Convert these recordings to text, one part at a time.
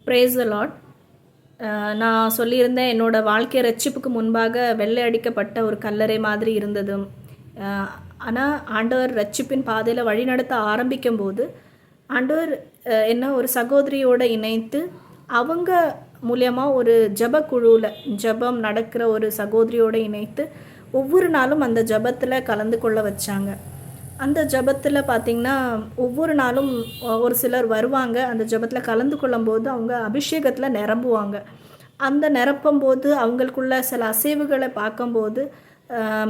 Brace த Lord. நான் சொல்லியிருந்தேன், என்னோடய வாழ்க்கை ரட்சிப்புக்கு முன்பாக வெள்ளை அடிக்கப்பட்ட ஒரு கல்லறை மாதிரி இருந்தது. ஆனால் ஆண்டவர் ரட்சிப்பின் பாதையில் வழிநடத்த ஆரம்பிக்கும்போது ஆண்டவர் என்ன ஒரு சகோதரியோடு இணைத்து அவங்க மூலியமாக ஒரு ஜப குழுவில் ஜபம் நடக்கிற ஒரு சகோதரியோடு இணைத்து ஒவ்வொரு நாளும் அந்த ஜபத்தில் கலந்து கொள்ள வச்சாங்க. அந்த ஜபத்தில் பார்த்திங்கன்னா ஒவ்வொரு நாளும் ஒரு சிலர் வருவாங்க. அந்த ஜபத்தில் கலந்து கொள்ளும்போது அவங்க அபிஷேகத்தில் நிரம்புவாங்க. அந்த நிரப்பும்போது அவங்களுக்குள்ள சில அசைவுகளை பார்க்கும்போது,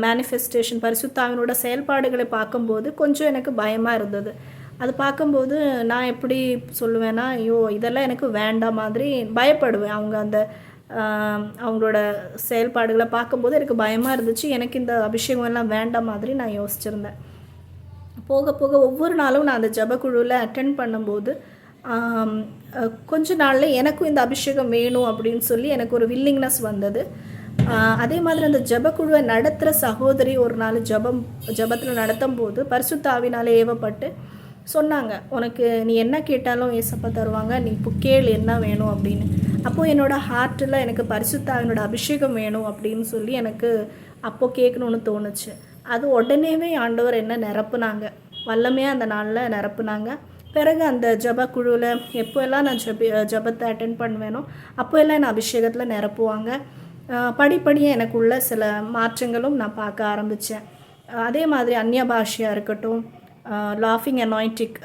மேனிஃபெஸ்டேஷன் பரிசுத்தாவினோட செயல்பாடுகளை பார்க்கும்போது கொஞ்சம் எனக்கு பயமாக இருந்தது. அது பார்க்கும்போது நான் எப்படி சொல்லுவேன்னா, ஐயோ இதெல்லாம் எனக்கு வேண்டாம் மாதிரி பயப்படுவேன். அவங்க அந்த அவங்களோட செயல்பாடுகளை பார்க்கும்போது எனக்கு பயமாக இருந்துச்சு. எனக்கு இந்த அபிஷேகம் எல்லாம் வேண்டாம் மாதிரி நான் யோசிச்சுருந்தேன். போக போக ஒவ்வொரு நாளும் நான் அந்த ஜபக்குழுவில் அட்டென்ட் பண்ணும்போது கொஞ்ச நாளில் எனக்கும் இந்த அபிஷேகம் வேணும் அப்படின்னு சொல்லி எனக்கு ஒரு வில்லிங்னஸ் வந்தது. அதே மாதிரி அந்த ஜபக்குழுவை நடத்துகிற சகோதரி ஒரு நாள் ஜபத்தில் நடத்தும் போது பரிசுத்த ஆவினாலே ஏவப்பட்டு சொன்னாங்க, உனக்கு நீ என்ன கேட்டாலும் ஏசப்பா தருவாங்க, நீ இப்போ கேள் என்ன வேணும் அப்படின்னு. அப்போது என்னோடய ஹார்ட்டில் எனக்கு பரிசுத்த ஆவினோட அபிஷேகம் வேணும் அப்படின்னு சொல்லி எனக்கு அப்போது கேட்கணுன்னு தோணுச்சு. அது உடனேவே ஆண்டவர் என்ன நிரப்புனாங்க, வல்லமையாக அந்த நாளில் நிரப்புனாங்க. பிறகு அந்த ஜப குழுவில் எப்போ எல்லாம் நான் ஜபத்தை அட்டென்ட் பண்ணுவேனோ அப்போ எல்லாம் என்னை அபிஷேகத்தில் நிரப்புவாங்க. படிப்படியாக எனக்குள்ள சில மாற்றங்களும் நான் பார்க்க ஆரம்பித்தேன். அதே மாதிரி அந்நிய பாஷையாக இருக்கட்டும், லாஃபிங் அனாயிண்டிக்,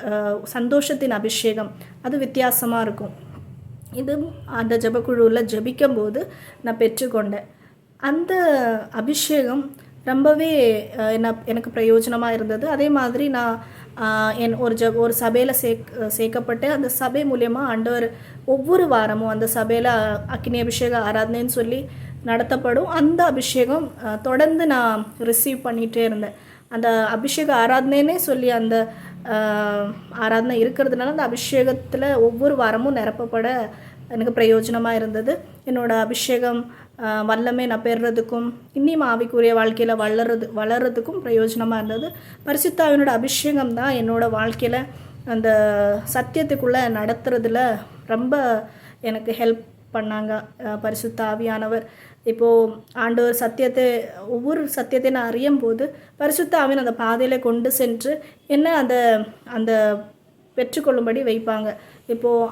சந்தோஷத்தின் அபிஷேகம், அது வித்தியாசமாக இருக்கும். இது அந்த ஜபக்குழுவில் ஜபிக்கும்போது நான் பெற்றுக்கொண்டேன். அந்த அபிஷேகம் ரொம்பவே எனக்கு பிரயோஜனமாக இருந்தது. அதே மாதிரி நான் ஒரு சபையில் சேர்க்கப்பட்டு அந்த சபை மூலியமாக ஆண்டவர் ஒவ்வொரு வாரமும் அந்த சபையில் அக்கினி அபிஷேக ஆராதனைன்னு சொல்லி நடத்தப்படும். அந்த அபிஷேகம் தொடர்ந்து நான் ரிசீவ் பண்ணிகிட்டே இருந்தேன். அந்த அபிஷேக ஆராதனைன்னே சொல்லி அந்த ஆராதனை இருக்கிறதுனால அந்த அபிஷேகத்தில் ஒவ்வொரு வாரமும் நிரப்பப்பட எனக்கு பிரயோஜனமாக இருந்தது. என்னோடய அபிஷேகம் வல்லமே நான் பெறுறதுக்கும் இன்னும் ஆவிக்குரிய வாழ்க்கையில் வளர்கிறதுக்கும் பிரயோஜனமாக இருந்தது. பரிசுத்தாவினோட அபிஷேகம் தான் என்னோடய வாழ்க்கையில் அந்த சத்தியத்துக்குள்ளே நடத்துறதுல ரொம்ப எனக்கு ஹெல்ப் பண்ணாங்க பரிசுத்த ஆவியானவர். இப்போது ஆண்டவர் ஒவ்வொரு சத்தியத்தை நான் அறியும் போது பரிசுத்த ஆவியின் அந்த பாதையில் கொண்டு சென்று என்ன அந்த பெற்றுக்கொள்ளும்படி வைப்பாங்க. இப்போது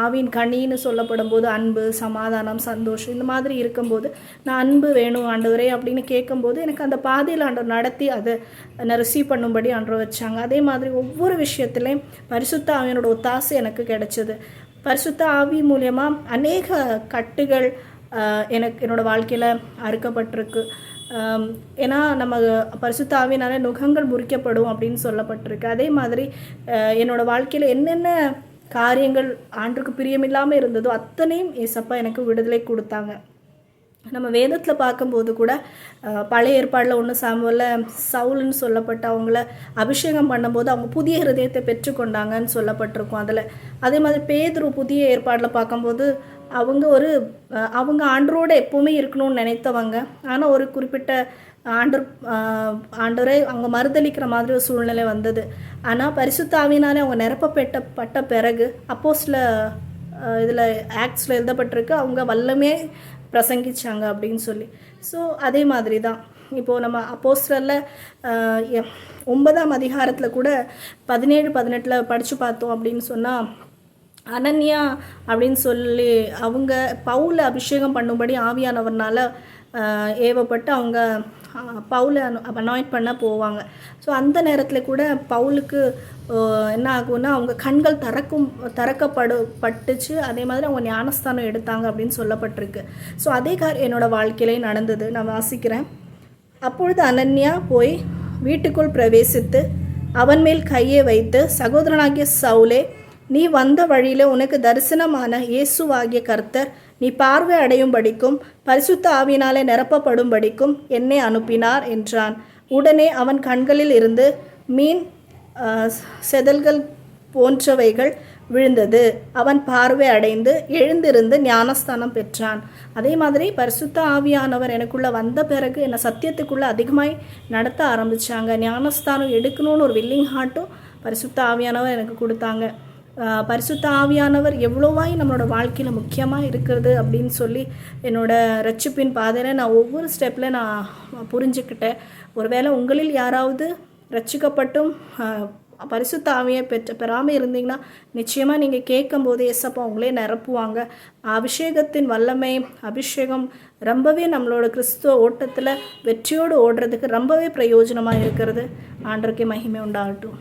ஆவின் கனின்னு சொல்லப்படும் போது அன்பு, சமாதானம், சந்தோஷம் இந்த மாதிரி இருக்கும்போது நான் அன்பு வேணும் ஆண்டவரே அப்படின்னு கேட்கும்போது எனக்கு அந்த பாதையில் ஆண்டவர் நடத்தி அதை நான் ரிசீவ் பண்ணும்படி ஆண்டவர் வச்சாங்க. அதே மாதிரி ஒவ்வொரு விஷயத்துலேயும் பரிசுத்த ஆவியனோட ஒத்தாசை எனக்கு கிடைச்சது. பரிசுத்த ஆவி மூலமாக அநேக கட்டுகள் என்னோடய வாழ்க்கையில் அறுக்கப்பட்டிருக்கு. ஏன்னா நம்ம பரிசுத்த ஆவியினால நுகங்கள் முறிக்கப்படும் அப்படின்னு சொல்லப்பட்டிருக்கு. அதே மாதிரி என்னோடய வாழ்க்கையில் என்னென்ன காரியங்கள் ஆண்டுக்கு பிரியமில்லாமல் இருந்ததோ அத்தனையும் ஏசப்பா எனக்கு விடுதலை கொடுத்தாங்க. நம்ம வேதத்தில் பார்க்கும்போது கூட பழைய ஏற்பாடில் 1 சாமுவேலில் சவுல்னு சொல்லப்பட்ட அவங்கள அபிஷேகம் பண்ணும்போது அவங்க புதிய ஹிருதயத்தை பெற்றுக்கொண்டாங்கன்னு சொல்லப்பட்டிருக்கும் அதில். அதே மாதிரி பேதுரு புதிய ஏற்பாடில் பார்க்கும்போது அவங்க ஆண்டரோடு எப்போவுமே இருக்கணும்னு நினைத்தவங்க. ஆனால் ஒரு குறிப்பிட்ட ஆண்டவரை அவங்க மறுதளிக்கிற மாதிரி ஒரு சூழ்நிலை வந்தது. ஆனால் பரிசுத்த ஆவியினாலே அவங்க நிரப்பப்பட்ட பிறகு அப்போஸ்ல இதில் ஆக்ட்ஸில் எழுதப்பட்டிருக்கு, அவங்க வல்லமே பிரசங்கிச்சாங்க அப்படின்னு சொல்லி. ஸோ அதே மாதிரி தான் இப்போது நம்ம அப்போஸ்தலரில் 9ஆம் அதிகாரத்தில் கூட 17-18 படித்து பார்த்தோம் அப்படின்னு சொன்னால், அனன்யா அப்படின்னு சொல்லி அவங்க பவுலை அபிஷேகம் பண்ணும்படி ஆவியானவர்னால் ஏவப்பட்டு அவங்க பவுலை அனாயிண்ட் பண்ண போவாங்க. ஸோ அந்த நேரத்தில் கூட பவுலுக்கு என்ன ஆகும்னா அவங்க கண்கள் திறக்கப்பட்டுச்சு. அதே மாதிரி அவங்க ஞானஸ்தானம் எடுத்தாங்க அப்படின்னு சொல்லப்பட்டிருக்கு. ஸோ அதே என்னோடய வாழ்க்கையிலே நடந்தது. நான் வாசிக்கிறேன். அப்பொழுது அனன்யா போய் வீட்டுக்குள் பிரவேசித்து அவன் மேல் கையை வைத்து, சகோதரனாகிய சவுலே, நீ வந்த வழியில் உனக்கு தரிசனமான இயேசுவாகிய கர்த்தர் நீ பார்வை அடையும்படிக்கும் பரிசுத்த ஆவியினாலே நிரப்பப்படும்படிக்கும் என்னை அனுப்பினார் என்றான். உடனே அவன் கண்களில் இருந்து மீன் செதல்கள் போன்றவைகள் விழுந்தது. அவன் பார்வை அடைந்து எழுந்திருந்து ஞானஸ்தானம் பெற்றான். அதே மாதிரி பரிசுத்த ஆவியானவர் எனக்குள்ளே வந்த பிறகு என்னை சத்தியத்துக்குள்ளே அதிகமாய் நடத்த ஆரம்பித்தாங்க. ஞானஸ்தானம் எடுக்கணும்னு ஒரு வில்லிங் ஹார்ட்டும் பரிசுத்த ஆவியானவர் எனக்கு கொடுத்தாங்க. பரிசுத்த ஆவியானவர் எவ்வளோவாய் நம்மளோட வாழ்க்கையில் முக்கியமாக இருக்கிறது அப்படின்னு சொல்லி என்னோடய ரட்சிப்பின் பாதையில் நான் ஒவ்வொரு ஸ்டெப்பில் நான் புரிஞ்சுக்கிட்டேன். ஒருவேளை உங்களில் யாராவது ரட்சிக்கப்பட்டும் பரிசுத்த ஆவியை பெறாமல் இருந்தீங்கன்னா நிச்சயமாக நீங்கள் கேட்கும்போது ஏசப்பா உங்களே நிரப்புவாங்க. அபிஷேகத்தின் வல்லமை, அபிஷேகம் ரொம்பவே நம்மளோட கிறிஸ்துவ ஓட்டத்தில் வெற்றியோடு ஓடுறதுக்கு ரொம்பவே பிரயோஜனமாக இருக்கிறது. ஆண்டவருக்கே மகிமை உண்டாகட்டும்.